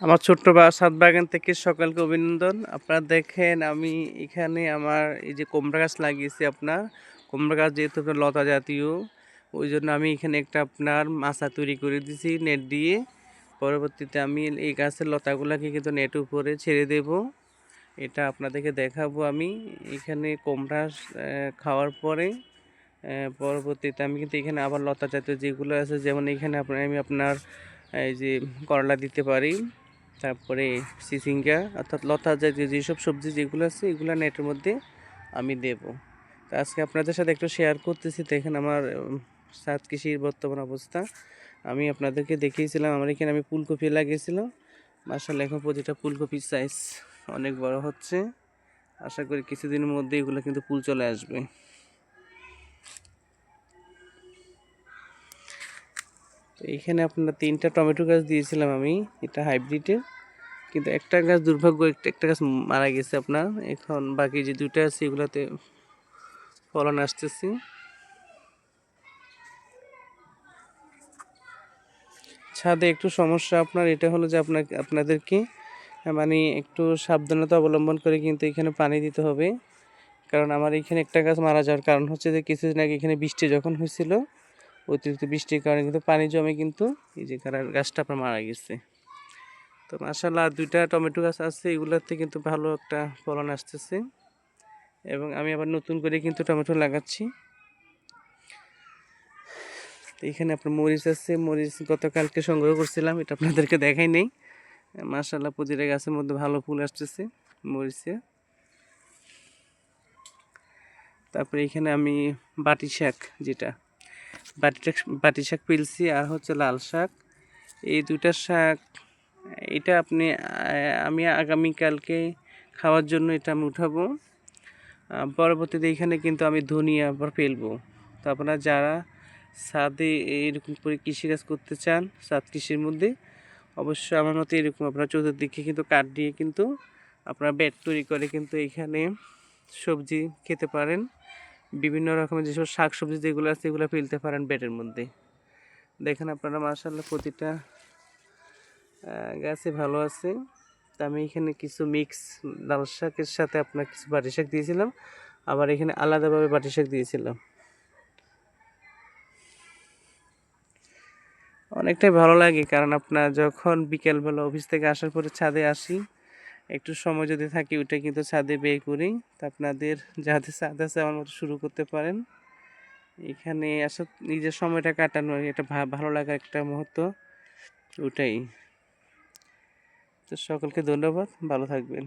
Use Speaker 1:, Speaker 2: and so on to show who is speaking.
Speaker 1: আমার ছোট্ট ছাদ বাগান থেকে সকলকে অভিনন্দন। আপনারা দেখেন আমি এখানে আমার এই যে কুমড়া গাছ লাগিয়েছি। আপনার কুমড়া গাছ যেহেতু আপনার লতা জাতীয়, ওই জন্য আমি এখানে একটা আপনার মাচা তৈরি করে দিয়েছি নেট দিয়ে। পরবর্তীতে আমি এই গাছের লতাগুলোকে কিন্তু নেটের উপরে ছেড়ে দেব। এটা আপনাদেরকে দেখাবো। আমি এখানে কুমড়া খাওয়ার পরে পরবর্তীতে আমি কিন্তু এখানে আবার লতা জাতীয় যেগুলো আছে, যেমন এখানে আমি আপনার এই যে করলা দিতে পারি, তারপরে চিচিঙ্গা অর্থাৎ লতা জাতীয় যেসব সবজি যেগুলো আছে এগুলো নেটের মধ্যে আমি দেব। তো আজকে আপনাদের সাথে একটু শেয়ার করতেছি। দেখেন আমার ছাদ কৃষির বর্তমান অবস্থা। আমি আপনাদেরকে দেখিয়েছিলাম আমার এখানে আমি ফুলকপি লাগিয়েছিলাম। মাশাআল্লাহ এখন প্রতিটা ফুলকপির সাইজ অনেক বড় হচ্ছে। আশা করি কিছুদিনের মধ্যে এগুলো কিন্তু ফুল চলে আসবে। তো এখানে আপনার 3টা টমেটো গাছ দিয়েছিলাম আমি, এটা হাইব্রিডের, কিন্তু একটা গাছ দুর্ভাগ্য একটা গাছ মারা গেছে আপনার। এখন বাকি যে 2টা আছে এগুলাতে ফলন আসতেছে। ছাদে একটু সমস্যা আপনার এটা হলো যে আপনাদেরকে মানে একটু সাবধানতা অবলম্বন করে কিন্তু এখানে পানি দিতে হবে। কারণ আমার এখানে একটা গাছ মারা যাওয়ার কারণ হচ্ছে যে কিছুদিন আগে এখানে বৃষ্টি যখন হয়েছিল, অতিরিক্ত বৃষ্টির কারণে কিন্তু পানি জমে কিন্তু এই যে গাছটা আপনার মারা গেছে। তো মাশাআল্লাহ 2টা টমেটো গাছ আছে, এগুলোতে কিন্তু ভালো একটা ফলন আসতেছে এবং আমি আবার নতুন করে কিন্তু টমেটো লাগাচ্ছি। তো এখানে আপনার মরিচ আছে, মরিচ গতকালকে সংগ্রহ করছিলাম, এটা আপনাদেরকে দেখাই নেই। মাশাআল্লাহ প্রতিটা গাছের মধ্যে ভালো ফুল আসতেছে মরিচে। তারপরে এখানে আমি বাটি শাক, যেটা বাটি শাক পেলছি, আর হচ্ছে লাল শাক, এই 2টা শাক। এটা আমি আগামীকালকে খাওয়ার জন্য এটা আমি উঠাবো। পরবর্তীতে এখানে কিন্তু আমি ধনিয়া আবার ফেলবো। তো আপনারা যারা ছাদে এরকম করে কৃষিকাজ করতে চান, ছাদ কৃষির মধ্যে, অবশ্যই আমার মতে এরকম আপনারা চতুর্দিকে কিন্তু কাঠ দিয়ে কিন্তু আপনারা বেড তৈরি করে কিন্তু এখানে সবজি খেতে পারেন। বিভিন্ন রকমের যেসব শাক সবজি যেগুলো আছে এগুলো ফেলতে পারেন বেডের মধ্যে। দেখেন আপনারা মাশাআল্লাহ প্রতিটা গাছে ভালো আছে। তা আমি এখানে কিছু মিক্স লাল শাকের সাথে আপনার কিছু বাটি শাক দিয়েছিলাম, আবার এখানে আলাদাভাবে বাটি শাক দিয়েছিলাম। অনেকটাই ভালো লাগে, কারণ আপনার যখন বিকেলবেলা অফিস থেকে আসার পরে ছাদে আসি, একটু সময় যদি থাকি ওইটা কিন্তু ছাদে বের করি। তা আপনাদের যাদের ছাদ আছে আমার মতো শুরু করতে পারেন। এখানে আসলে নিজের সময়টা কাটানো এটা ভালো লাগার একটা মুহূর্ত, ওটাই। তো সকলকে ধন্যবাদ, ভালো থাকবেন।